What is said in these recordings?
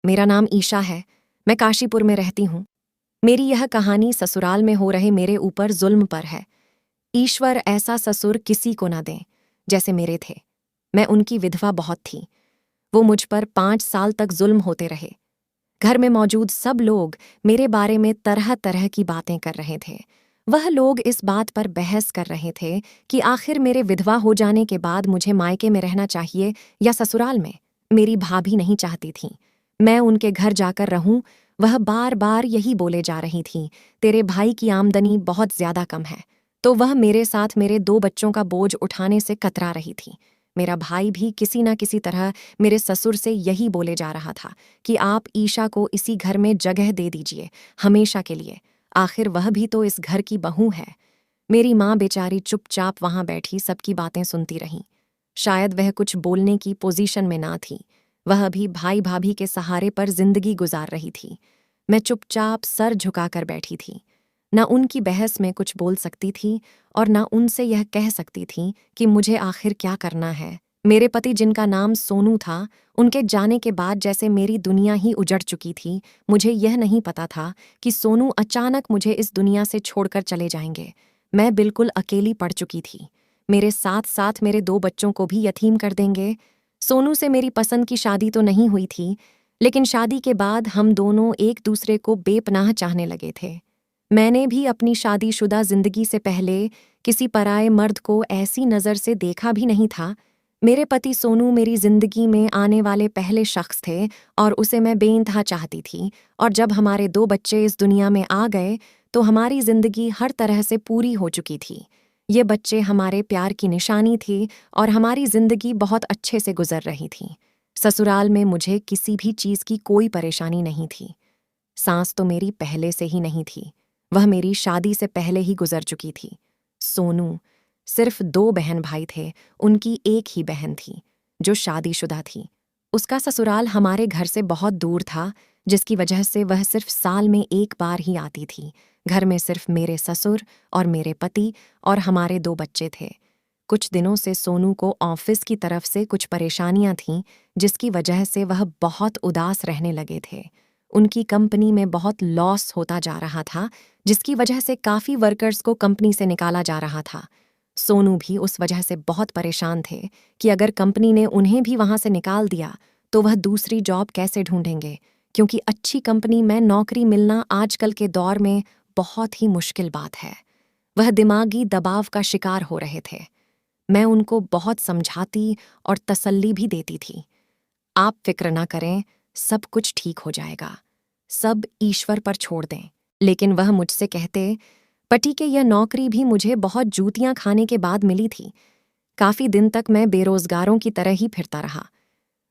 मेरा नाम ईशा है। मैं काशीपुर में रहती हूँ। मेरी यह कहानी ससुराल में हो रहे मेरे ऊपर जुल्म पर है। ईश्वर ऐसा ससुर किसी को न दें जैसे मेरे थे। मैं उनकी विधवा बहुत थी। वो मुझ पर 5 साल तक जुल्म होते रहे। घर में मौजूद सब लोग मेरे बारे में तरह तरह की बातें कर रहे थे। वह लोग इस बात पर बहस कर रहे थे कि आखिर मेरे विधवा हो जाने के बाद मुझे मायके में रहना चाहिए या ससुराल में। मेरी भाभी नहीं चाहती थी मैं उनके घर जाकर रहूं। वह बार बार यही बोले जा रही थी, तेरे भाई की आमदनी बहुत ज्यादा कम है। तो वह मेरे साथ मेरे 2 बच्चों का बोझ उठाने से कतरा रही थी। मेरा भाई भी किसी न किसी तरह मेरे ससुर से यही बोले जा रहा था कि आप ईशा को इसी घर में जगह दे दीजिए हमेशा के लिए। आखिर वह भी तो इस घर की बहू है। मेरी माँ बेचारी चुपचाप वहां बैठी सबकी बातें सुनती रही। शायद वह कुछ बोलने की पोजीशन में ना थी। वह भी भाई भाभी के सहारे पर जिंदगी गुजार रही थी। मैं चुपचाप सर झुकाकर बैठी थी। न उनकी बहस में कुछ बोल सकती थी और न उनसे यह कह सकती थी कि मुझे आखिर क्या करना है। मेरे पति, जिनका नाम सोनू था, उनके जाने के बाद जैसे मेरी दुनिया ही उजड़ चुकी थी। मुझे यह नहीं पता था कि सोनू अचानक मुझे इस दुनिया से छोड़कर चले जाएंगे। मैं बिल्कुल अकेली पड़ चुकी थी। मेरे साथ साथ मेरे 2 बच्चों को भी यतीम कर देंगे। सोनू से मेरी पसंद की शादी तो नहीं हुई थी, लेकिन शादी के बाद हम दोनों एक दूसरे को बेपनाह चाहने लगे थे। मैंने भी अपनी शादीशुदा जिंदगी से पहले किसी पराये मर्द को ऐसी नज़र से देखा भी नहीं था। मेरे पति सोनू मेरी जिंदगी में आने वाले पहले शख्स थे और उसे मैं बेइंतहा चाहती थी। और जब हमारे 2 बच्चे इस दुनिया में आ गए तो हमारी जिंदगी हर तरह से पूरी हो चुकी थी। ये बच्चे हमारे प्यार की निशानी थी और हमारी जिंदगी बहुत अच्छे से गुजर रही थी। ससुराल में मुझे किसी भी चीज़ की कोई परेशानी नहीं थी। सांस तो मेरी पहले से ही नहीं थी, वह मेरी शादी से पहले ही गुजर चुकी थी। सोनू सिर्फ 2 बहन भाई थे, उनकी एक ही बहन थी जो शादीशुदा थी। उसका ससुराल हमारे घर से बहुत दूर था, जिसकी वजह से वह सिर्फ साल में 1 बार ही आती थी। घर में सिर्फ मेरे ससुर और मेरे पति और हमारे 2 बच्चे थे। कुछ दिनों से सोनू को ऑफिस की तरफ से कुछ परेशानियां थीं, जिसकी वजह से वह बहुत उदास रहने लगे थे। उनकी कंपनी में बहुत लॉस होता जा रहा था, जिसकी वजह से काफ़ी वर्कर्स को कंपनी से निकाला जा रहा था। सोनू भी उस वजह से बहुत परेशान थे कि अगर कंपनी ने उन्हें भी वहां से निकाल दिया तो वह दूसरी जॉब कैसे ढूंढेंगे, क्योंकि अच्छी कंपनी में नौकरी मिलना आजकल के दौर में बहुत ही मुश्किल बात है। वह दिमागी दबाव का शिकार हो रहे थे। मैं उनको बहुत समझाती और तसल्ली भी देती थी। आप फिक्र ना करें, सब कुछ ठीक हो जाएगा, सब ईश्वर पर छोड़ दें। लेकिन वह मुझसे कहते, पति के यह नौकरी भी मुझे बहुत जूतियां खाने के बाद मिली थी। काफी दिन तक मैं बेरोजगारों की तरह ही फिरता रहा।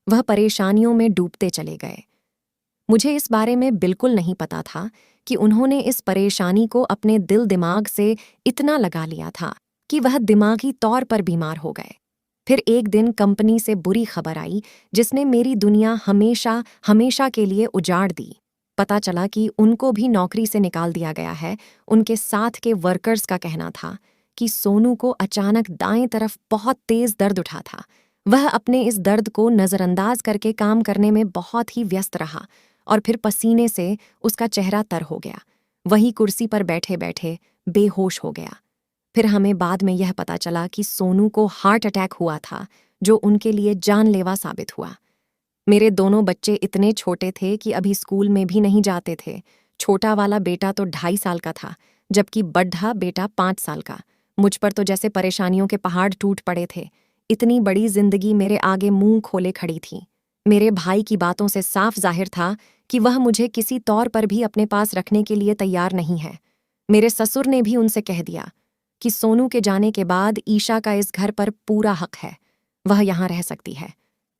वह परेशानियों में डूबते चले गए। मुझे इस बारे में बिल्कुल नहीं पता था कि उन्होंने इस परेशानी को अपने दिल दिमाग से इतना लगा लिया था कि वह दिमागी तौर पर बीमार हो गए। फिर एक दिन कंपनी से बुरी खबर आई, जिसने मेरी दुनिया हमेशा हमेशा के लिए उजाड़ दी। पता चला कि उनको भी नौकरी से निकाल दिया गया है। उनके साथ के वर्कर्स का कहना था कि सोनू को अचानक दाएं तरफ बहुत तेज दर्द उठा था। वह अपने इस दर्द को नज़रअंदाज करके काम करने में बहुत ही व्यस्त रहा और फिर पसीने से उसका चेहरा तर हो गया। वही कुर्सी पर बैठे बैठे बेहोश हो गया। फिर हमें बाद में यह पता चला कि सोनू को हार्ट अटैक हुआ था, जो उनके लिए जानलेवा साबित हुआ। मेरे दोनों बच्चे इतने छोटे थे कि अभी स्कूल में भी नहीं जाते थे। छोटा वाला बेटा तो 2.5 साल का था, जबकि बड्ढा बेटा 5 साल का। मुझ पर तो जैसे परेशानियों के पहाड़ टूट पड़े थे। इतनी बड़ी जिंदगी मेरे आगे मुंह खोले खड़ी थी। मेरे भाई की बातों से साफ जाहिर था कि वह मुझे किसी तौर पर भी अपने पास रखने के लिए तैयार नहीं है। मेरे ससुर ने भी उनसे कह दिया कि सोनू के जाने के बाद ईशा का इस घर पर पूरा हक है, वह यहाँ रह सकती है।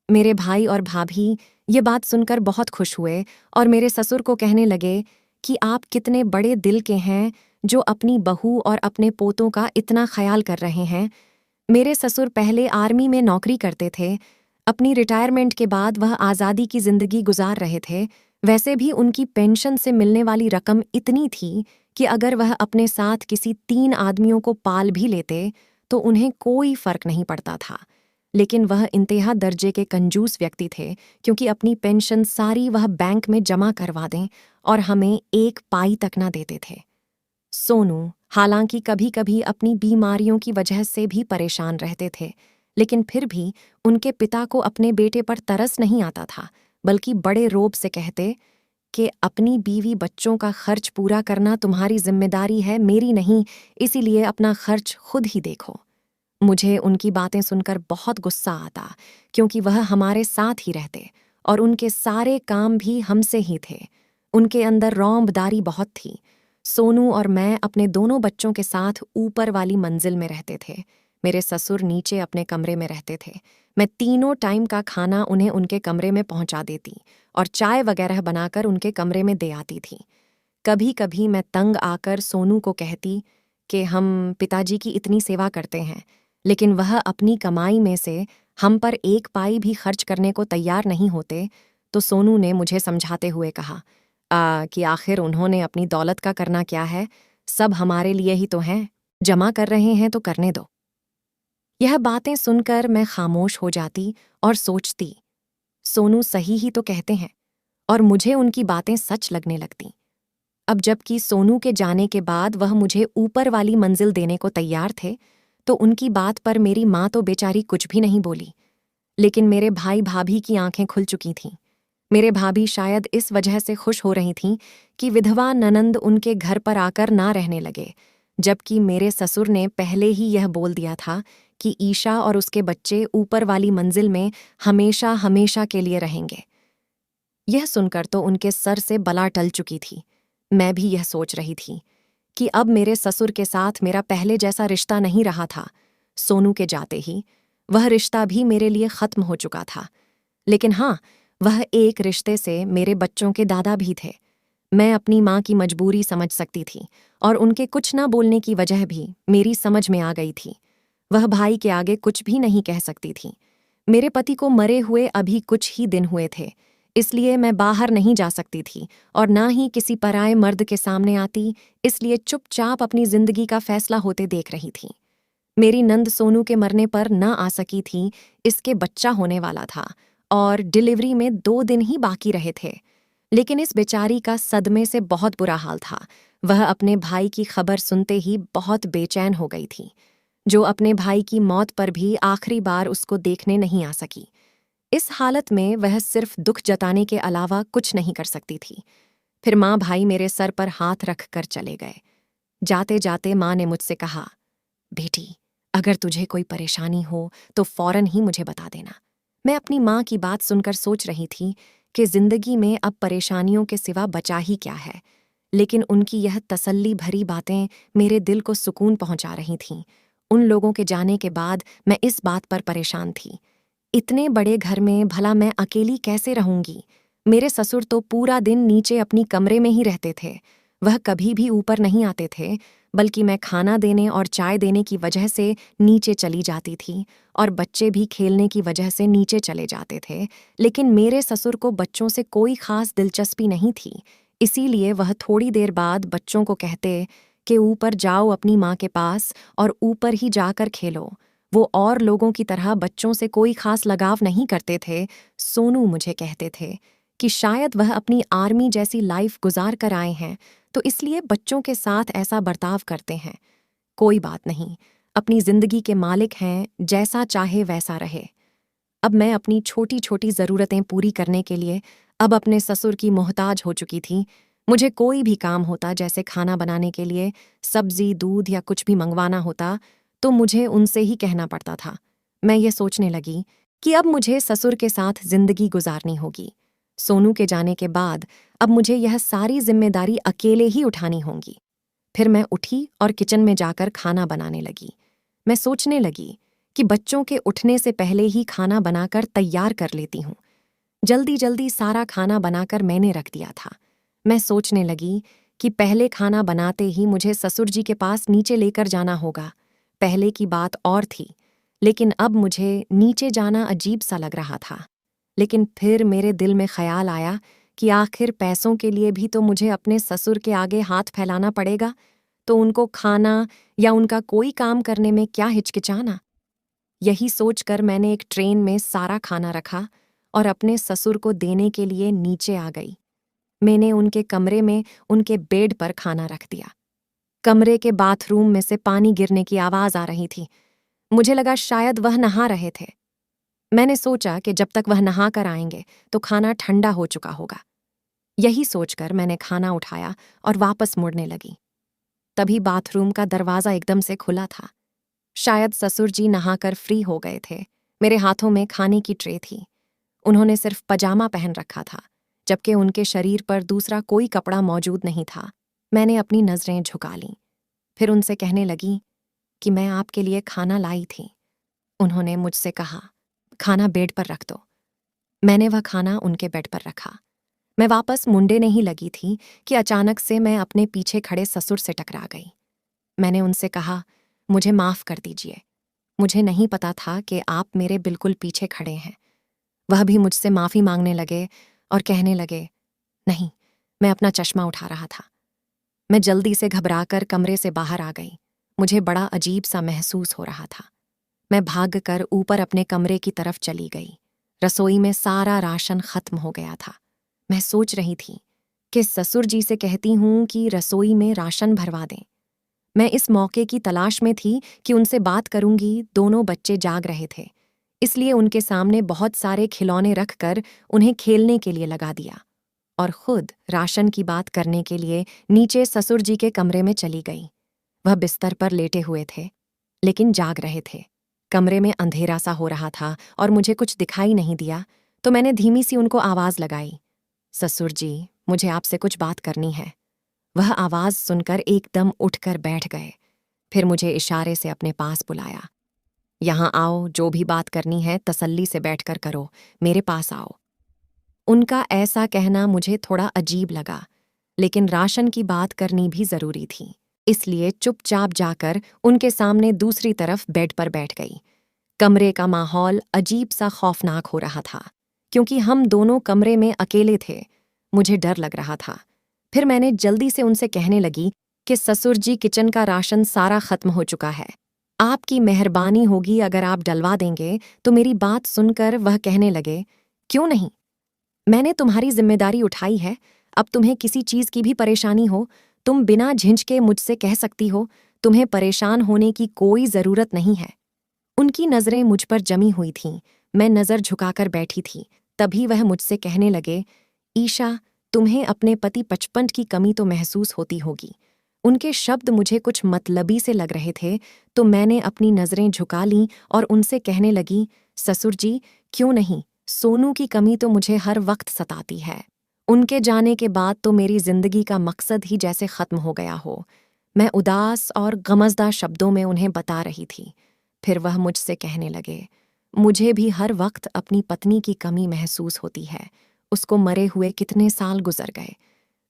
मेरे भाई और भाभी ये बात सुनकर बहुत खुश हुए और मेरे ससुर को कहने लगे कि आप कितने बड़े दिल के हैं जो अपनी बहू और अपने पोतों का इतना ख्याल कर रहे हैं। मेरे ससुर पहले आर्मी में नौकरी करते थे। अपनी रिटायरमेंट के बाद वह आज़ादी की जिंदगी गुजार रहे थे। वैसे भी उनकी पेंशन से मिलने वाली रकम इतनी थी कि अगर वह अपने साथ किसी 3 आदमियों को पाल भी लेते तो उन्हें कोई फर्क नहीं पड़ता था। लेकिन वह इंतहा दर्जे के कंजूस व्यक्ति थे, क्योंकि अपनी पेंशन सारी वह बैंक में जमा करवा दें और हमें एक पाई तक ना देते थे। सोनू हालांकि कभी कभी अपनी बीमारियों की वजह से भी परेशान रहते थे, लेकिन फिर भी उनके पिता को अपने बेटे पर तरस नहीं आता था, बल्कि बड़े रोब से कहते कि अपनी बीवी बच्चों का खर्च पूरा करना तुम्हारी जिम्मेदारी है, मेरी नहीं, इसीलिए अपना खर्च खुद ही देखो। मुझे उनकी बातें सुनकर बहुत गुस्सा आता, क्योंकि वह हमारे साथ ही रहते और उनके सारे काम भी हमसे ही थे। उनके अंदर रौंबदारी बहुत थी। सोनू और मैं अपने दोनों बच्चों के साथ ऊपर वाली मंजिल में रहते थे। मेरे ससुर नीचे अपने कमरे में रहते थे। मैं तीनों टाइम का खाना उन्हें उनके कमरे में पहुंचा देती और चाय वगैरह बनाकर उनके कमरे में दे आती थी। कभी कभी मैं तंग आकर सोनू को कहती कि हम पिताजी की इतनी सेवा करते हैं, लेकिन वह अपनी कमाई में से हम पर एक पाई भी खर्च करने को तैयार नहीं होते, तो सोनू ने मुझे समझाते हुए कहा कि आखिर उन्होंने अपनी दौलत का करना क्या है, सब हमारे लिए ही तो हैं, जमा कर रहे हैं तो करने दो। यह बातें सुनकर मैं खामोश हो जाती और सोचती, सोनू सही ही तो कहते हैं, और मुझे उनकी बातें सच लगने लगती। अब जबकि सोनू के जाने के बाद वह मुझे ऊपर वाली मंजिल देने को तैयार थे, तो उनकी बात पर मेरी माँ तो बेचारी कुछ भी नहीं बोली। लेकिन मेरे भाई भाभी की आंखें खुल चुकी थीं। मेरे भाभी शायद इस वजह से खुश हो रही थीं कि विधवा ननंद उनके घर पर आकर ना रहने लगे, जबकि मेरे ससुर ने पहले ही यह बोल दिया था कि ईशा और उसके बच्चे ऊपर वाली मंजिल में हमेशा हमेशा के लिए रहेंगे। यह सुनकर तो उनके सर से बला टल चुकी थी। मैं भी यह सोच रही थी कि अब मेरे ससुर के साथ मेरा पहले जैसा रिश्ता नहीं रहा था। सोनू के जाते ही वह रिश्ता भी मेरे लिए खत्म हो चुका था। लेकिन हाँ, वह एक रिश्ते से मेरे बच्चों के दादा भी थे। मैं अपनी माँ की मजबूरी समझ सकती थी और उनके कुछ न बोलने की वजह भी मेरी समझ में आ गई थी। वह भाई के आगे कुछ भी नहीं कह सकती थी। मेरे पति को मरे हुए अभी कुछ ही दिन हुए थे, इसलिए मैं बाहर नहीं जा सकती थी और ना ही किसी पराए मर्द के सामने आती, इसलिए चुपचाप अपनी जिंदगी का फैसला होते देख रही थी। मेरी नंद सोनू के मरने पर न आ सकी थी, इसके बच्चा होने वाला था और डिलीवरी में 2 दिन ही बाकी रहे थे। लेकिन इस बेचारी का सदमे से बहुत बुरा हाल था। वह अपने भाई की खबर सुनते ही बहुत बेचैन हो गई थी, जो अपने भाई की मौत पर भी आखिरी बार उसको देखने नहीं आ सकी। इस हालत में वह सिर्फ दुख जताने के अलावा कुछ नहीं कर सकती थी। फिर माँ भाई मेरे सर पर हाथ रख कर चले गए। जाते जाते माँ ने मुझसे कहा, बेटी, अगर तुझे कोई परेशानी हो तो फौरन ही मुझे बता देना। मैं अपनी माँ की बात सुनकर सोच रही थी कि जिंदगी में अब परेशानियों के सिवा बचा ही क्या है, लेकिन उनकी यह तसल्ली भरी बातें मेरे दिल को सुकून पहुंचा रही थीं। उन लोगों के जाने के बाद मैं इस बात पर परेशान थी, इतने बड़े घर में भला मैं अकेली कैसे रहूंगी। मेरे ससुर तो पूरा दिन नीचे अपनी कमरे में ही रहते थे। वह कभी भी ऊपर नहीं आते थे, बल्कि मैं खाना देने और चाय देने की वजह से नीचे चली जाती थी और बच्चे भी खेलने की वजह से नीचे चले जाते थे। लेकिन मेरे ससुर को बच्चों से कोई खास दिलचस्पी नहीं थी, इसीलिए वह थोड़ी देर बाद बच्चों को कहते कि ऊपर जाओ अपनी माँ के पास और ऊपर ही जाकर खेलो। वो और लोगों की तरह बच्चों से कोई खास लगाव नहीं करते थे। सोनू मुझे कहते थे कि शायद वह अपनी आर्मी जैसी लाइफ गुजार कर आए हैं, तो इसलिए बच्चों के साथ ऐसा बर्ताव करते हैं। कोई बात नहीं, अपनी जिंदगी के मालिक हैं, जैसा चाहे वैसा रहे। अब मैं अपनी छोटी छोटी ज़रूरतें पूरी करने के लिए अब अपने ससुर की मोहताज हो चुकी थी। मुझे कोई भी काम होता, जैसे खाना बनाने के लिए सब्जी, दूध या कुछ भी मंगवाना होता, तो मुझे उनसे ही कहना पड़ता था। मैं ये सोचने लगी कि अब मुझे ससुर के साथ जिंदगी गुजारनी होगी। सोनू के जाने के बाद अब मुझे यह सारी जिम्मेदारी अकेले ही उठानी होंगी। फिर मैं उठी और किचन में जाकर खाना बनाने लगी। मैं सोचने लगी कि बच्चों के उठने से पहले ही खाना बनाकर तैयार कर लेती हूँ। जल्दी जल्दी सारा खाना बनाकर मैंने रख दिया था। मैं सोचने लगी कि पहले खाना बनाते ही मुझे ससुर जी के पास नीचे लेकर जाना होगा। पहले की बात और थी, लेकिन अब मुझे नीचे जाना अजीब सा लग रहा था। लेकिन फिर मेरे दिल में ख्याल आया कि आखिर पैसों के लिए भी तो मुझे अपने ससुर के आगे हाथ फैलाना पड़ेगा, तो उनको खाना या उनका कोई काम करने में क्या हिचकिचाना। यही सोचकर मैंने एक ट्रेन में सारा खाना रखा और अपने ससुर को देने के लिए नीचे आ गई। मैंने उनके कमरे में उनके बेड पर खाना रख दिया। कमरे के बाथरूम में से पानी गिरने की आवाज आ रही थी। मुझे लगा शायद वह नहा रहे थे। मैंने सोचा कि जब तक वह नहा कर आएंगे तो खाना ठंडा हो चुका होगा। यही सोचकर मैंने खाना उठाया और वापस मुड़ने लगी। तभी बाथरूम का दरवाज़ा एकदम से खुला था। शायद ससुर जी नहाकर फ्री हो गए थे। मेरे हाथों में खाने की ट्रे थी। उन्होंने सिर्फ पजामा पहन रखा था, जबकि उनके शरीर पर दूसरा कोई कपड़ा मौजूद नहीं था। मैंने अपनी नज़रें झुका लीं, फिर उनसे कहने लगी कि मैं आपके लिए खाना लाई थी। उन्होंने मुझसे कहा, खाना बेड पर रख दो। मैंने वह खाना उनके बेड पर रखा। मैं वापस मुंडे नहीं लगी थी कि अचानक से मैं अपने पीछे खड़े ससुर से टकरा गई। मैंने उनसे कहा, मुझे माफ़ कर दीजिए, मुझे नहीं पता था कि आप मेरे बिल्कुल पीछे खड़े हैं। वह भी मुझसे माफ़ी मांगने लगे और कहने लगे, नहीं, मैं अपना चश्मा उठा रहा था। मैं जल्दी से घबराकर कमरे से बाहर आ गई। मुझे बड़ा अजीब सा महसूस हो रहा था। मैं भागकर ऊपर अपने कमरे की तरफ चली गई। रसोई में सारा राशन खत्म हो गया था। मैं सोच रही थी कि ससुर जी से कहती हूँ कि रसोई में राशन भरवा दें। मैं इस मौके की तलाश में थी कि उनसे बात करूंगी। दोनों बच्चे जाग रहे थे, इसलिए उनके सामने बहुत सारे खिलौने रखकर उन्हें खेलने के लिए लगा दिया और खुद राशन की बात करने के लिए नीचे ससुर जी के कमरे में चली गई। वह बिस्तर पर लेटे हुए थे, लेकिन जाग रहे थे। कमरे में अंधेरा सा हो रहा था और मुझे कुछ दिखाई नहीं दिया, तो मैंने धीमी सी उनको आवाज़ लगाई, ससुर जी, मुझे आपसे कुछ बात करनी है। वह आवाज़ सुनकर एकदम उठकर बैठ गए। फिर मुझे इशारे से अपने पास बुलाया, यहाँ आओ, जो भी बात करनी है तसल्ली से बैठकर करो, मेरे पास आओ। उनका ऐसा कहना मुझे थोड़ा अजीब लगा, लेकिन राशन की बात करनी भी ज़रूरी थी, इसलिए चुपचाप जाकर उनके सामने दूसरी तरफ बेड पर बैठ गई। कमरे का माहौल अजीब सा खौफनाक हो रहा था, क्योंकि हम दोनों कमरे में अकेले थे। मुझे डर लग रहा था। फिर मैंने जल्दी से उनसे कहने लगी कि ससुर जी, किचन का राशन सारा खत्म हो चुका है। आपकी मेहरबानी होगी अगर आप डलवा देंगे। तो मेरी बात सुनकर वह कहने लगे, क्यों नहीं, मैंने तुम्हारी जिम्मेदारी उठाई है। अब तुम्हें किसी चीज़ की भी परेशानी हो, तुम बिना झिझके मुझसे कह सकती हो। तुम्हें परेशान होने की कोई ज़रूरत नहीं है। उनकी नज़रें मुझ पर जमी हुई थीं। मैं नज़र झुकाकर बैठी थी। तभी वह मुझसे कहने लगे, ईशा, तुम्हें अपने पति पचपन की कमी तो महसूस होती होगी। उनके शब्द मुझे कुछ मतलबी से लग रहे थे, तो मैंने अपनी नज़रें झुका लीं और उनसे कहने लगी, ससुर जी, क्यों नहीं, सोनू की कमी तो मुझे हर वक्त सताती है। उनके जाने के बाद तो मेरी जिंदगी का मकसद ही जैसे ख़त्म हो गया हो। मैं उदास और गमज़दा शब्दों में उन्हें बता रही थी। फिर वह मुझसे कहने लगे, मुझे भी हर वक्त अपनी पत्नी की कमी महसूस होती है। उसको मरे हुए कितने साल गुजर गए,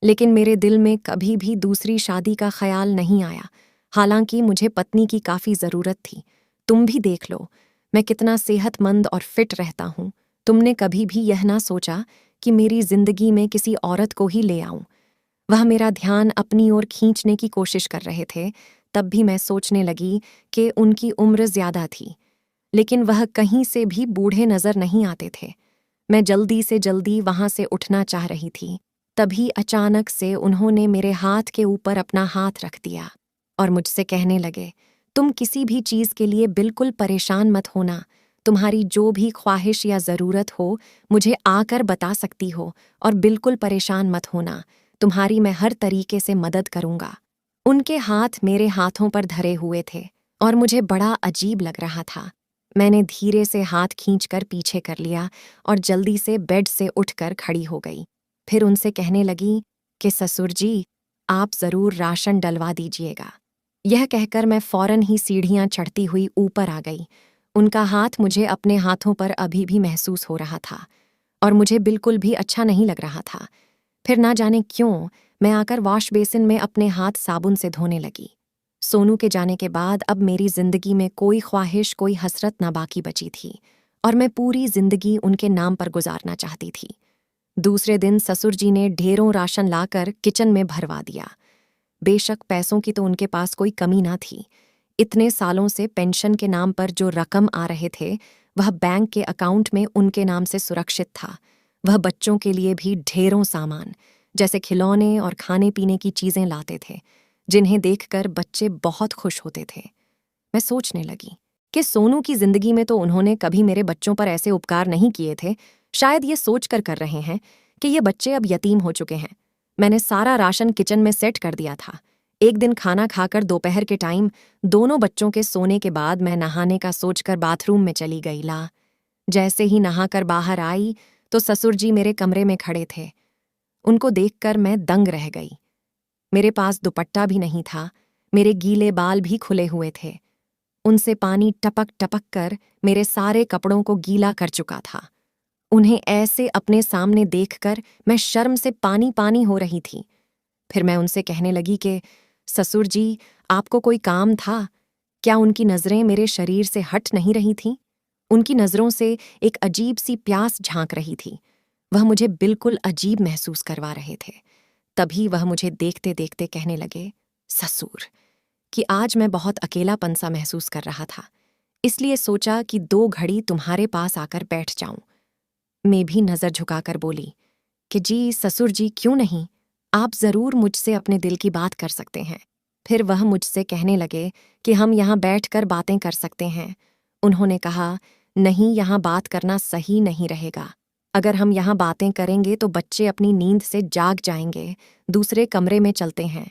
लेकिन मेरे दिल में कभी भी दूसरी शादी का ख्याल नहीं आया। हालांकि मुझे पत्नी की काफ़ी ज़रूरत थी। तुम भी देख लो, मैं कितना सेहतमंद और फिट रहता हूँ। तुमने कभी भी यह ना सोचा कि मेरी जिंदगी में किसी औरत को ही ले आऊं। वह मेरा ध्यान अपनी ओर खींचने की कोशिश कर रहे थे। तब भी मैं सोचने लगी कि उनकी उम्र ज़्यादा थी, लेकिन वह कहीं से भी बूढ़े नज़र नहीं आते थे। मैं जल्दी से जल्दी वहाँ से उठना चाह रही थी। तभी अचानक से उन्होंने मेरे हाथ के ऊपर अपना हाथ रख दिया और मुझसे कहने लगे, तुम किसी भी चीज़ के लिए बिल्कुल परेशान मत होना। तुम्हारी जो भी ख्वाहिश या ज़रूरत हो, मुझे आकर बता सकती हो और बिल्कुल परेशान मत होना। तुम्हारी मैं हर तरीके से मदद करूँगा। उनके हाथ मेरे हाथों पर धरे हुए थे और मुझे बड़ा अजीब लग रहा था। मैंने धीरे से हाथ खींचकर पीछे कर लिया और जल्दी से बेड से उठकर खड़ी हो गई। फिर उनसे कहने लगी कि ससुर जी, आप ज़रूर राशन डलवा दीजिएगा। यह कहकर मैं फ़ौरन ही सीढ़ियाँ चढ़ती हुई ऊपर आ गई। उनका हाथ मुझे अपने हाथों पर अभी भी महसूस हो रहा था और मुझे बिल्कुल भी अच्छा नहीं लग रहा था। फिर ना जाने क्यों मैं आकर वॉश बेसिन में अपने हाथ साबुन से धोने लगी। सोनू के जाने के बाद अब मेरी जिंदगी में कोई ख्वाहिश, कोई हसरत ना बाकी बची थी और मैं पूरी जिंदगी उनके नाम पर गुजारना चाहती थी। दूसरे दिन ससुर जी ने ढेरों राशन लाकर किचन में भरवा दिया। बेशक पैसों की तो उनके पास कोई कमी ना थी, इतने सालों से पेंशन के नाम पर जो रकम आ रहे थे वह बैंक के अकाउंट में उनके नाम से सुरक्षित था। वह बच्चों के लिए भी ढेरों सामान जैसे खिलौने और खाने पीने की चीजें लाते थे, जिन्हें देखकर बच्चे बहुत खुश होते थे। मैं सोचने लगी कि सोनू की जिंदगी में तो उन्होंने कभी मेरे बच्चों पर ऐसे उपकार नहीं किए थे। शायद ये सोचकर कर रहे हैं कि ये बच्चे अब यतीम हो चुके हैं। मैंने सारा राशन किचन में सेट कर दिया था। एक दिन खाना खाकर दोपहर के टाइम दोनों बच्चों के सोने के बाद मैं नहाने का सोचकर बाथरूम में चली गई। जैसे ही नहाकर बाहर आई तो ससुर जी मेरे कमरे में खड़े थे। उनको देखकर मैं दंग रह गई। मेरे पास दुपट्टा भी नहीं था, मेरे गीले बाल भी खुले हुए थे। उनसे पानी टपक टपक कर मेरे सारे कपड़ों को गीला कर चुका था। उन्हें ऐसे अपने सामने देखकर मैं शर्म से पानी पानी हो रही थी। फिर मैं उनसे कहने लगी कि ससुर जी, आपको कोई काम था क्या? उनकी नज़रें मेरे शरीर से हट नहीं रही थीं। उनकी नज़रों से एक अजीब सी प्यास झांक रही थी। वह मुझे बिल्कुल अजीब महसूस करवा रहे थे। तभी वह मुझे देखते देखते कहने लगे, ससुर, कि आज मैं बहुत अकेलापन सा महसूस कर रहा था, इसलिए सोचा कि 2 घड़ी तुम्हारे पास आकर बैठ जाऊं। मैं भी नज़र झुकाकर बोली कि जी ससुर जी, क्यों नहीं, आप ज़रूर मुझसे अपने दिल की बात कर सकते हैं। फिर वह मुझसे कहने लगे कि हम यहाँ बैठकर बातें कर सकते हैं। उन्होंने कहा, नहीं, यहाँ बात करना सही नहीं रहेगा। अगर हम यहाँ बातें करेंगे तो बच्चे अपनी नींद से जाग जाएंगे। दूसरे कमरे में चलते हैं।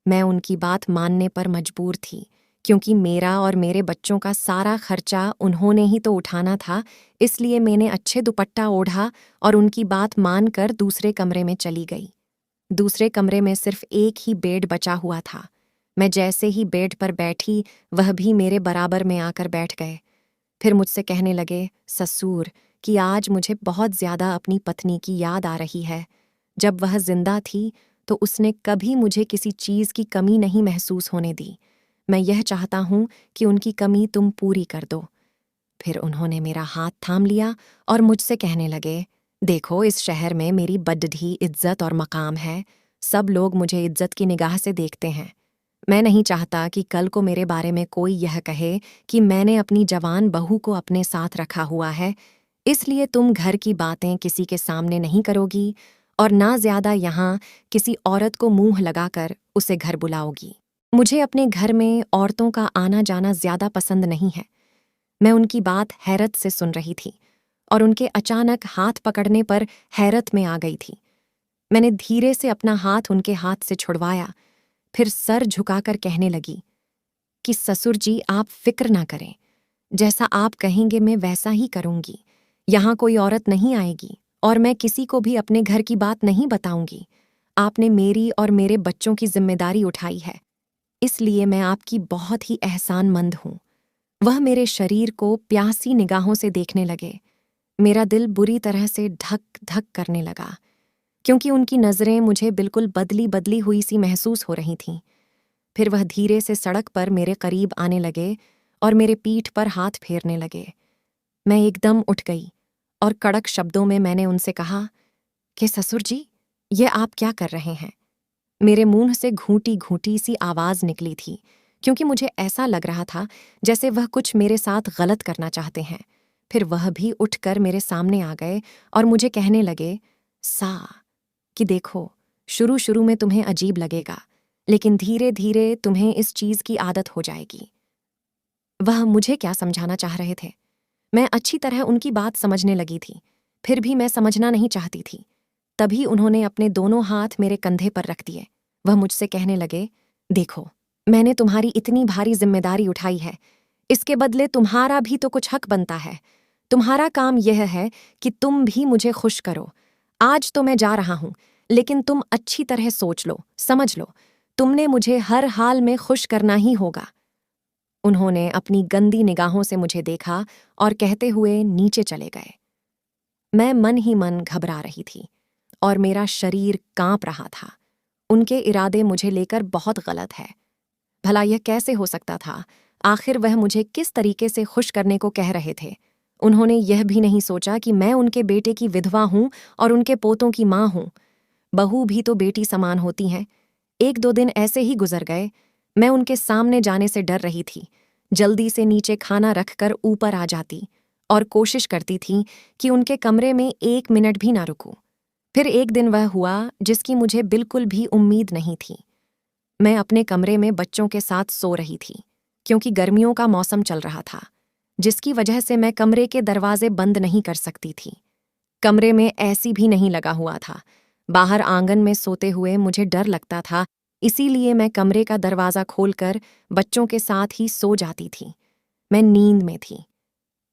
मैं उनकी बात मानने पर मजबूर थी, क्योंकि मेरा और मेरे बच्चों का सारा खर्चा उन्होंने ही तो उठाना था। इसलिए मैंने अच्छे दुपट्टा ओढ़ा और उनकी बात मानकर दूसरे कमरे में चली गई। दूसरे कमरे में सिर्फ एक ही बेड बचा हुआ था। मैं जैसे ही बेड पर बैठी, वह भी मेरे बराबर में आकर बैठ गए। फिर मुझसे कहने लगे, ससुर, कि आज मुझे बहुत ज़्यादा अपनी पत्नी की याद आ रही है। जब वह जिंदा थी तो उसने कभी मुझे किसी चीज़ की कमी नहीं महसूस होने दी। मैं यह चाहता हूँ कि उनकी कमी तुम पूरी कर दो। फिर उन्होंने मेरा हाथ थाम लिया और मुझसे कहने लगे, देखो, इस शहर में मेरी बड्ढी इज्जत और मकाम है। सब लोग मुझे इज्जत की निगाह से देखते हैं। मैं नहीं चाहता कि कल को मेरे बारे में कोई यह कहे कि मैंने अपनी जवान बहू को अपने साथ रखा हुआ है। इसलिए तुम घर की बातें किसी के सामने नहीं करोगी और ना ज्यादा यहाँ किसी औरत को मुंह लगाकर उसे घर बुलाओगी। मुझे अपने घर में औरतों का आना जाना ज्यादा पसंद नहीं है। मैं उनकी बात हैरत से सुन रही थी और उनके अचानक हाथ पकड़ने पर हैरत में आ गई थी। मैंने धीरे से अपना हाथ उनके हाथ से छुड़वाया, फिर सर झुकाकर कहने लगी कि ससुर जी, आप फिक्र ना करें। जैसा आप कहेंगे मैं वैसा ही करूंगी। यहाँ कोई औरत नहीं आएगी और मैं किसी को भी अपने घर की बात नहीं बताऊंगी। आपने मेरी और मेरे बच्चों की जिम्मेदारी उठाई है, इसलिए मैं आपकी बहुत ही एहसानमंद हूँ। वह मेरे शरीर को प्यासी निगाहों से देखने लगे। मेरा दिल बुरी तरह से धक धक करने लगा, क्योंकि उनकी नज़रें मुझे बिल्कुल बदली बदली हुई सी महसूस हो रही थीं। फिर वह धीरे से सड़क पर मेरे करीब आने लगे और मेरे पीठ पर हाथ फेरने लगे। मैं एकदम उठ गई और कड़क शब्दों में मैंने उनसे कहा कि ससुर जी, ये आप क्या कर रहे हैं? मेरे मुंह से घूंटी घूंटी सी आवाज़ निकली थी, क्योंकि मुझे ऐसा लग रहा था जैसे वह कुछ मेरे साथ गलत करना चाहते हैं। फिर वह भी उठकर मेरे सामने आ गए और मुझे कहने लगे, कि देखो, शुरू शुरू में तुम्हें अजीब लगेगा, लेकिन धीरे धीरे तुम्हें इस चीज़ की आदत हो जाएगी। वह मुझे क्या समझाना चाह रहे थे? मैं अच्छी तरह उनकी बात समझने लगी थी, फिर भी मैं समझना नहीं चाहती थी। तभी उन्होंने अपने दोनों हाथ मेरे कंधे पर रख दिए। वह मुझसे कहने लगे, देखो, मैंने तुम्हारी इतनी भारी जिम्मेदारी उठाई है, इसके बदले तुम्हारा भी तो कुछ हक बनता है। तुम्हारा काम यह है कि तुम भी मुझे खुश करो। आज तो मैं जा रहा हूं, लेकिन तुम अच्छी तरह सोच लो, समझ लो, तुमने मुझे हर हाल में खुश करना ही होगा। उन्होंने अपनी गंदी निगाहों से मुझे देखा और कहते हुए नीचे चले गए। मैं मन ही मन घबरा रही थी और मेरा शरीर कांप रहा था। उनके इरादे मुझे लेकर बहुत गलत है। भला यह कैसे हो सकता था? आखिर वह मुझे किस तरीके से खुश करने को कह रहे थे? उन्होंने यह भी नहीं सोचा कि मैं उनके बेटे की विधवा हूं और उनके पोतों की मां हूं। बहू भी तो बेटी समान होती हैं। 1-2 दिन ऐसे ही गुजर गए। मैं उनके सामने जाने से डर रही थी। जल्दी से नीचे खाना रखकर ऊपर आ जाती और कोशिश करती थी कि उनके कमरे में 1 मिनट भी ना रुकूं। फिर एक दिन वह हुआ जिसकी मुझे बिल्कुल भी उम्मीद नहीं थी। मैं अपने कमरे में बच्चों के साथ सो रही थी, क्योंकि गर्मियों का मौसम चल रहा था, जिसकी वजह से मैं कमरे के दरवाजे बंद नहीं कर सकती थी। कमरे में एसी भी नहीं लगा हुआ था। बाहर आंगन में सोते हुए मुझे डर लगता था, इसीलिए मैं कमरे का दरवाज़ा खोलकर बच्चों के साथ ही सो जाती थी। मैं नींद में थी।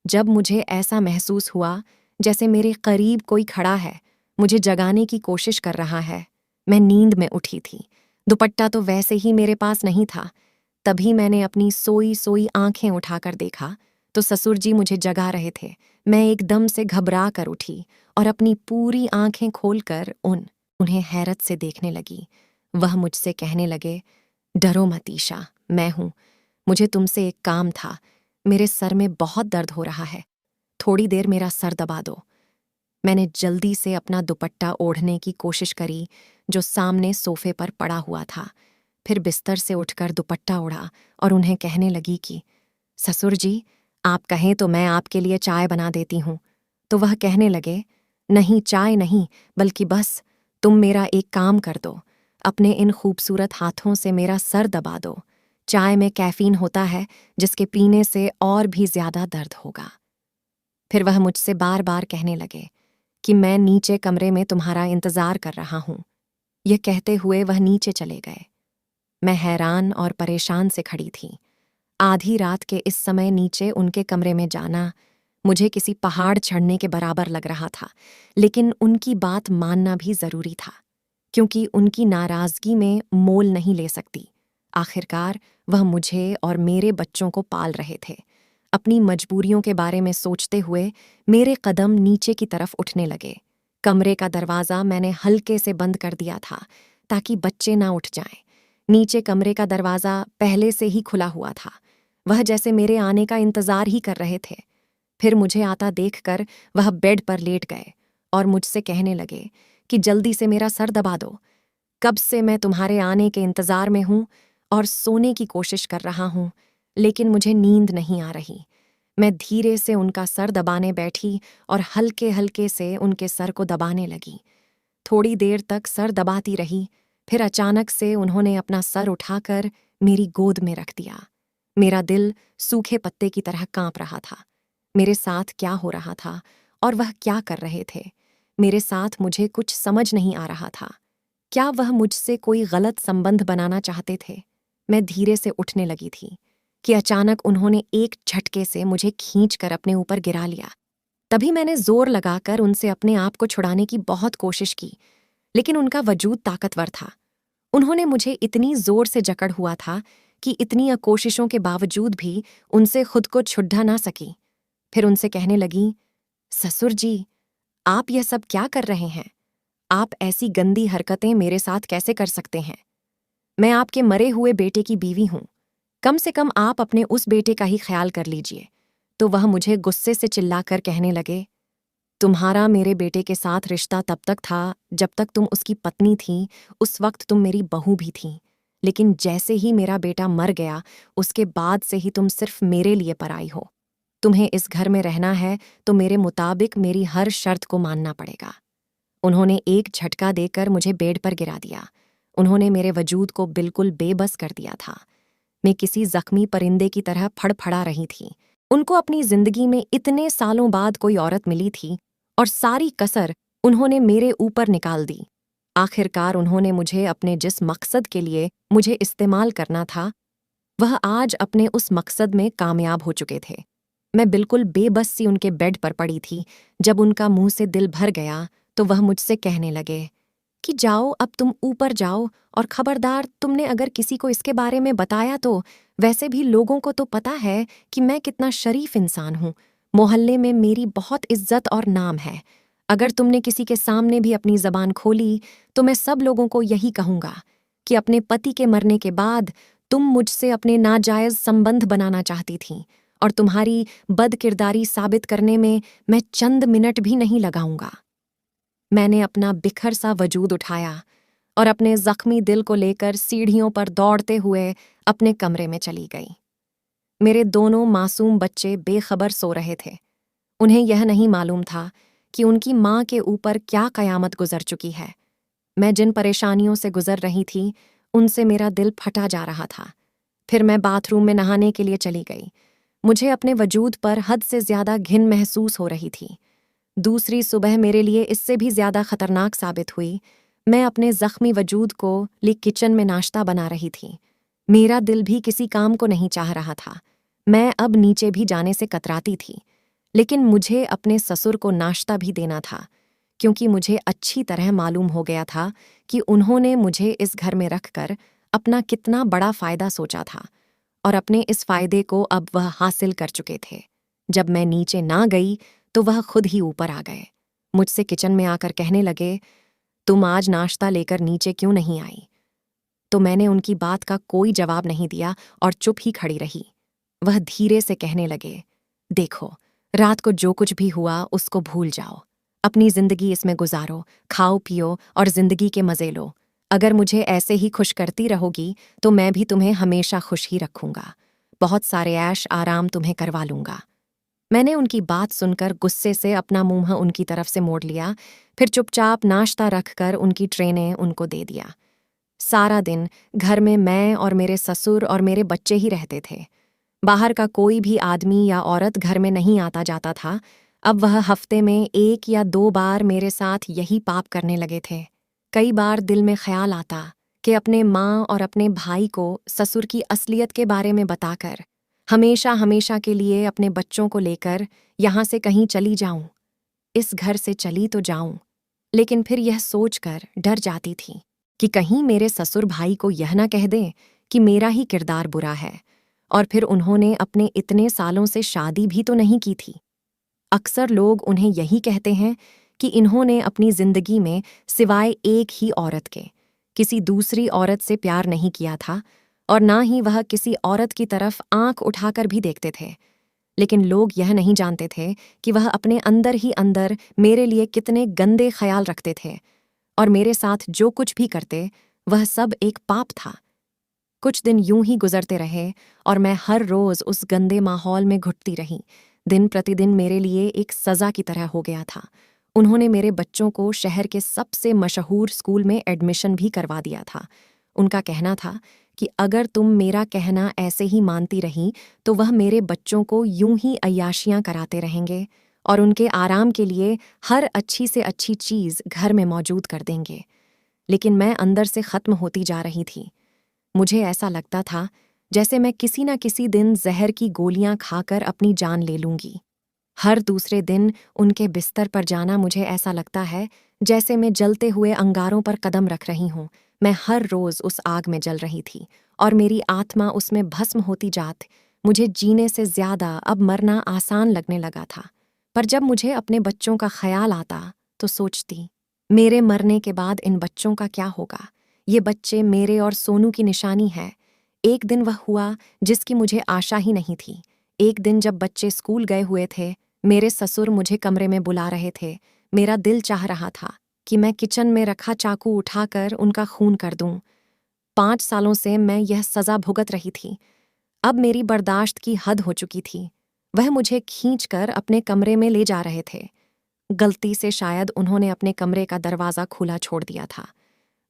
जब मुझे ऐसा महसूस हुआ जैसे मेरे करीब कोई खड़ा है, मुझे जगाने की कोशिश कर रहा है, मैं नींद में उठी थी। दुपट्टा तो वैसे ही मेरे पास नहीं था। तभी मैंने अपनी सोई सोई आंखें उठाकर देखा तो ससुर जी मुझे जगा रहे थे। मैं एकदम से घबरा कर उठी और अपनी पूरी आंखें खोलकर उन्हें हैरत से देखने लगी। वह मुझसे कहने लगे, डरो मत ईशा, मैं हूं। मुझे तुमसे एक काम था। मेरे सर में बहुत दर्द हो रहा है, थोड़ी देर मेरा सर दबा दो। मैंने जल्दी से अपना दुपट्टा ओढ़ने की कोशिश करी जो सामने सोफे पर पड़ा हुआ था। फिर बिस्तर से उठकर दुपट्टा ओढ़ा और उन्हें कहने लगी कि ससुर जी, आप कहें तो मैं आपके लिए चाय बना देती हूँ। तो वह कहने लगे, नहीं चाय नहीं, बल्कि बस तुम मेरा एक काम कर दो, अपने इन खूबसूरत हाथों से मेरा सर दबा दो। चाय में कैफीन होता है जिसके पीने से और भी ज्यादा दर्द होगा। फिर वह मुझसे बार बार कहने लगे कि मैं नीचे कमरे में तुम्हारा इंतजार कर रहा हूं। यह कहते हुए वह नीचे चले गए। मैं हैरान और परेशान से खड़ी थी। आधी रात के इस समय नीचे उनके कमरे में जाना मुझे किसी पहाड़ चढ़ने के बराबर लग रहा था, लेकिन उनकी बात मानना भी जरूरी था, क्योंकि उनकी नाराजगी में मोल नहीं ले सकती। आखिरकार वह मुझे और मेरे बच्चों को पाल रहे थे। अपनी मजबूरियों के बारे में सोचते हुए मेरे कदम नीचे की तरफ उठने लगे। कमरे का दरवाज़ा मैंने हल्के से बंद कर दिया था ताकि बच्चे ना उठ जाएं। नीचे कमरे का दरवाज़ा पहले से ही खुला हुआ था। वह जैसे मेरे आने का इंतज़ार ही कर रहे थे। फिर मुझे आता देखकर वह बेड पर लेट गए और मुझसे कहने लगे कि जल्दी से मेरा सर दबा दो। कब से मैं तुम्हारे आने के इंतज़ार में हूँ और सोने की कोशिश कर रहा हूँ, लेकिन मुझे नींद नहीं आ रही। मैं धीरे से उनका सर दबाने बैठी और हल्के हल्के से उनके सर को दबाने लगी। थोड़ी देर तक सर दबाती रही, फिर अचानक से उन्होंने अपना सर उठाकर मेरी गोद में रख दिया। मेरा दिल सूखे पत्ते की तरह कांप रहा था। मेरे साथ क्या हो रहा था और वह क्या कर रहे थे, मेरे साथ मुझे कुछ समझ नहीं आ रहा था। क्या वह मुझसे कोई गलत संबंध बनाना चाहते थे? मैं धीरे से उठने लगी थी कि अचानक उन्होंने एक झटके से मुझे खींचकर अपने ऊपर गिरा लिया। तभी मैंने जोर लगाकर उनसे अपने आप को छुड़ाने की बहुत कोशिश की, लेकिन उनका वजूद ताकतवर था। उन्होंने मुझे इतनी जोर से जकड़ हुआ था कि इतनी कोशिशों के बावजूद भी उनसे खुद को छुड़ा ना सकी। फिर उनसे कहने लगी, ससुर जी, आप यह सब क्या कर रहे हैं? आप ऐसी गंदी हरकतें मेरे साथ कैसे कर सकते हैं? मैं आपके मरे हुए बेटे की बीवी हूं। कम से कम आप अपने उस बेटे का ही ख्याल कर लीजिए। तो वह मुझे गुस्से से चिल्लाकर कहने लगे, तुम्हारा मेरे बेटे के साथ रिश्ता तब तक था जब तक तुम उसकी पत्नी थी, उस वक्त तुम मेरी बहू भी थी। लेकिन जैसे ही मेरा बेटा मर गया, उसके बाद से ही तुम सिर्फ मेरे लिए पराई हो। तुम्हें इस घर में रहना है तो मेरे मुताबिक मेरी हर शर्त को मानना पड़ेगा। उन्होंने एक झटका देकर मुझे बेड पर गिरा दिया। उन्होंने मेरे वजूद को बिल्कुल बेबस कर दिया था। मैं किसी जख्मी परिंदे की तरह फड़फड़ा रही थी। उनको अपनी जिंदगी में इतने सालों बाद कोई औरत मिली थी और सारी कसर उन्होंने मेरे ऊपर निकाल दी। आखिरकार उन्होंने मुझे अपने जिस मकसद के लिए मुझे इस्तेमाल करना था, वह आज अपने उस मकसद में कामयाब हो चुके थे। मैं बिल्कुल बेबस सी उनके बेड पर पड़ी थी। जब उनका मुंह से दिल भर गया तो वह मुझसे कहने लगे कि जाओ, अब तुम ऊपर जाओ, और खबरदार, तुमने अगर किसी को इसके बारे में बताया तो वैसे भी लोगों को तो पता है कि मैं कितना शरीफ इंसान हूँ। मोहल्ले में मेरी बहुत इज्जत और नाम है। अगर तुमने किसी के सामने भी अपनी जबान खोली तो मैं सब लोगों को यही कहूँगा कि अपने पति के मरने के बाद तुम मुझसे अपने नाजायज संबंध बनाना चाहती थीं, और तुम्हारी बदकिरदारी साबित करने में मैं चंद मिनट भी नहीं लगाऊंगा। मैंने अपना बिखर सा वजूद उठाया और अपने जख्मी दिल को लेकर सीढ़ियों पर दौड़ते हुए अपने कमरे में चली गई। मेरे दोनों मासूम बच्चे बेखबर सो रहे थे। उन्हें यह नहीं मालूम था कि उनकी माँ के ऊपर क्या कयामत गुजर चुकी है। मैं जिन परेशानियों से गुजर रही थी, उनसे मेरा दिल फटा जा रहा था। फिर मैं बाथरूम में नहाने के लिए चली गई। मुझे अपने वजूद पर हद से ज्यादा घिन महसूस हो रही थी। दूसरी सुबह मेरे लिए इससे भी ज्यादा खतरनाक साबित हुई। मैं अपने जख्मी वजूद को लिए किचन में नाश्ता बना रही थी। मेरा दिल भी किसी काम को नहीं चाह रहा था। मैं अब नीचे भी जाने से कतराती थी, लेकिन मुझे अपने ससुर को नाश्ता भी देना था, क्योंकि मुझे अच्छी तरह मालूम हो गया था कि उन्होंने मुझे इस घर में रखकर अपना कितना बड़ा फायदा सोचा था, और अपने इस फायदे को अब वह हासिल कर चुके थे। जब मैं नीचे ना गई तो वह खुद ही ऊपर आ गए। मुझसे किचन में आकर कहने लगे, तुम आज नाश्ता लेकर नीचे क्यों नहीं आई? तो मैंने उनकी बात का कोई जवाब नहीं दिया और चुप ही खड़ी रही। वह धीरे से कहने लगे, देखो, रात को जो कुछ भी हुआ उसको भूल जाओ। अपनी जिंदगी इसमें गुजारो, खाओ पियो और जिंदगी के मजे लो। अगर मुझे ऐसे ही खुश करती रहोगी तो मैं भी तुम्हें हमेशा खुश ही रखूंगा। बहुत सारे ऐश आराम तुम्हें करवा लूंगा। मैंने उनकी बात सुनकर गुस्से से अपना मुंह उनकी तरफ से मोड़ लिया, फिर चुपचाप नाश्ता रखकर उनकी ट्रेने उनको दे दिया। सारा दिन घर में मैं और मेरे ससुर और मेरे बच्चे ही रहते थे। बाहर का कोई भी आदमी या औरत घर में नहीं आता जाता था। अब वह हफ्ते में 1 या 2 बार मेरे साथ यही पाप करने लगे थे। कई बार दिल में ख्याल आता कि अपने माँ और अपने भाई को ससुर की असलियत के बारे में बताकर हमेशा हमेशा के लिए अपने बच्चों को लेकर यहाँ से कहीं चली जाऊं। इस घर से चली तो जाऊं, लेकिन फिर यह सोचकर डर जाती थी कि कहीं मेरे ससुर भाई को यह न कह दें कि मेरा ही किरदार बुरा है, और फिर उन्होंने अपने इतने सालों से शादी भी तो नहीं की थी। अक्सर लोग उन्हें यही कहते हैं कि इन्होंने अपनी जिंदगी में सिवाय एक ही औरत के किसी दूसरी औरत से प्यार नहीं किया था, और ना ही वह किसी औरत की तरफ आंख उठाकर भी देखते थे। लेकिन लोग यह नहीं जानते थे कि वह अपने अंदर ही अंदर मेरे लिए कितने गंदे ख्याल रखते थे, और मेरे साथ जो कुछ भी करते वह सब एक पाप था। कुछ दिन यूं ही गुजरते रहे और मैं हर रोज उस गंदे माहौल में घुटती रही। दिन प्रतिदिन मेरे लिए एक सज़ा की तरह हो गया था। उन्होंने मेरे बच्चों को शहर के सबसे मशहूर स्कूल में एडमिशन भी करवा दिया था। उनका कहना था कि अगर तुम मेरा कहना ऐसे ही मानती रही तो वह मेरे बच्चों को यूं ही अय्याशियां कराते रहेंगे और उनके आराम के लिए हर अच्छी से अच्छी चीज़ घर में मौजूद कर देंगे। लेकिन मैं अंदर से ख़त्म होती जा रही थी। मुझे ऐसा लगता था जैसे मैं किसी न किसी दिन जहर की गोलियां खाकर अपनी जान ले लूंगी। हर दूसरे दिन उनके बिस्तर पर जाना मुझे ऐसा लगता है जैसे मैं जलते हुए अंगारों पर कदम रख रही हूँ। मैं हर रोज उस आग में जल रही थी और मेरी आत्मा उसमें भस्म होती जाती। मुझे जीने से ज्यादा अब मरना आसान लगने लगा था। पर जब मुझे अपने बच्चों का ख्याल आता तो सोचती, मेरे मरने के बाद इन बच्चों का क्या होगा? ये बच्चे मेरे और सोनू की निशानी है। एक दिन वह हुआ जिसकी मुझे आशा ही नहीं थी। एक दिन जब बच्चे स्कूल गए हुए थे, मेरे ससुर मुझे कमरे में बुला रहे थे। मेरा दिल चाह रहा था कि मैं किचन में रखा चाकू उठाकर उनका खून कर दूं। 5 सालों से मैं यह सज़ा भुगत रही थी। अब मेरी बर्दाश्त की हद हो चुकी थी। वह मुझे खींचकर अपने कमरे में ले जा रहे थे। गलती से शायद उन्होंने अपने कमरे का दरवाज़ा खुला छोड़ दिया था।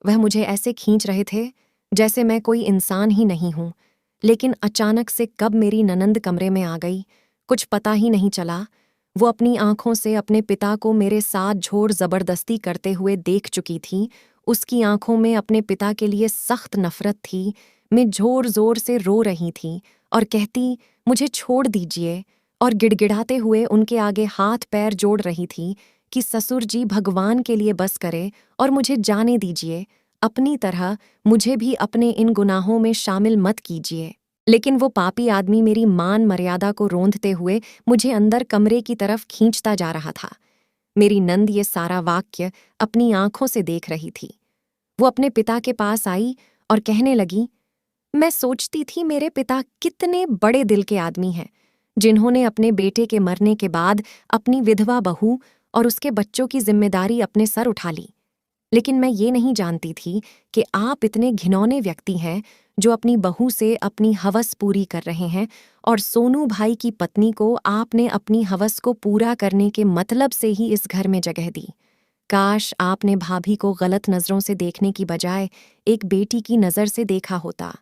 वह मुझे ऐसे खींच रहे थे जैसे मैं कोई इंसान ही नहीं हूं। लेकिन अचानक से कब मेरी ननंद कमरे में आ गई, कुछ पता ही नहीं चला। वो अपनी आंखों से अपने पिता को मेरे साथ झोर जबरदस्ती करते हुए देख चुकी थी। उसकी आंखों में अपने पिता के लिए सख्त नफरत थी। मैं जोर जोर से रो रही थी और कहती, मुझे छोड़ दीजिए, और गिड़गिड़ाते हुए उनके आगे हाथ पैर जोड़ रही थी कि ससुर जी भगवान के लिए बस करे और मुझे जाने दीजिए। अपनी तरह मुझे भी अपने इन गुनाहों में शामिल मत कीजिए। लेकिन वो पापी आदमी मेरी मान मर्यादा को रोंदते हुए मुझे अंदर कमरे की तरफ खींचता जा रहा था। मेरी नंद ये सारा वाक्य अपनी आंखों से देख रही थी। वो अपने पिता के पास आई और कहने लगी, मैं सोचती थी मेरे पिता कितने बड़े दिल के आदमी हैं, जिन्होंने अपने बेटे के मरने के बाद अपनी विधवा बहू और उसके बच्चों की जिम्मेदारी अपने सर उठा ली। लेकिन मैं ये नहीं जानती थी कि आप इतने घिनौने व्यक्ति हैं जो अपनी बहू से अपनी हवस पूरी कर रहे हैं, और सोनू भाई की पत्नी को आपने अपनी हवस को पूरा करने के मतलब से ही इस घर में जगह दी। काश आपने भाभी को गलत नज़रों से देखने की बजाय एक बेटी की नज़र से देखा होता।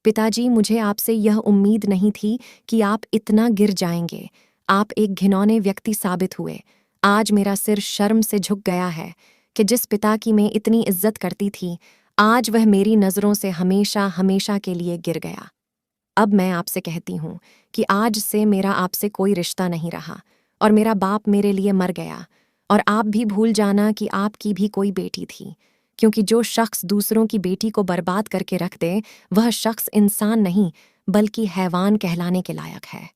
पिताजी, मुझे आपसे यह उम्मीद नहीं थी कि आप इतना गिर जाएंगे। आप एक घिनौने व्यक्ति साबित हुए। आज मेरा सिर शर्म से झुक गया है कि जिस पिता की मैं इतनी इज्जत करती थी, आज वह मेरी नज़रों से हमेशा हमेशा के लिए गिर गया। अब मैं आपसे कहती हूँ कि आज से मेरा आपसे कोई रिश्ता नहीं रहा, और मेरा बाप मेरे लिए मर गया, और आप भी भूल जाना कि आपकी भी कोई बेटी थी, क्योंकि जो शख्स दूसरों की बेटी को बर्बाद करके रख दे, वह शख्स इंसान नहीं बल्कि हैवान कहलाने के लायक है।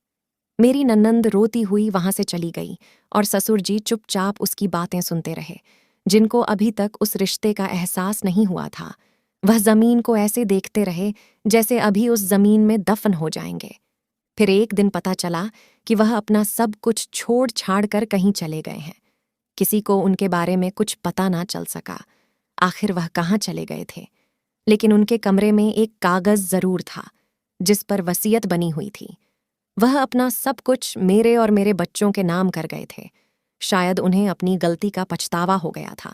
मेरी ननंद रोती हुई वहां से चली गई, और ससुर जी चुपचाप उसकी बातें सुनते रहे, जिनको अभी तक उस रिश्ते का एहसास नहीं हुआ था। वह जमीन को ऐसे देखते रहे जैसे अभी उस जमीन में दफन हो जाएंगे। फिर एक दिन पता चला कि वह अपना सब कुछ छोड़ छाड़ कर कहीं चले गए हैं। किसी को उनके बारे में कुछ पता ना चल सका आखिर वह कहाँ चले गए थे, लेकिन उनके कमरे में एक कागज जरूर था जिस पर वसीयत बनी हुई थी। वह अपना सब कुछ मेरे और मेरे बच्चों के नाम कर गए थे। शायद उन्हें अपनी गलती का पछतावा हो गया था,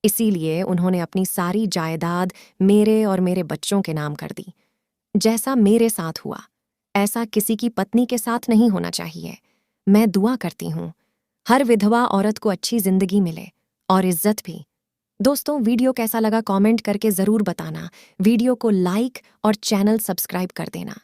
इसीलिए उन्होंने अपनी सारी जायदाद मेरे और मेरे बच्चों के नाम कर दी। जैसा मेरे साथ हुआ, ऐसा किसी की पत्नी के साथ नहीं होना चाहिए। मैं दुआ करती हूँ हर विधवा औरत को अच्छी जिंदगी मिले और इज्जत भी। दोस्तों, वीडियो कैसा लगा कमेंट करके ज़रूर बताना। वीडियो को लाइक और चैनल सब्सक्राइब कर देना।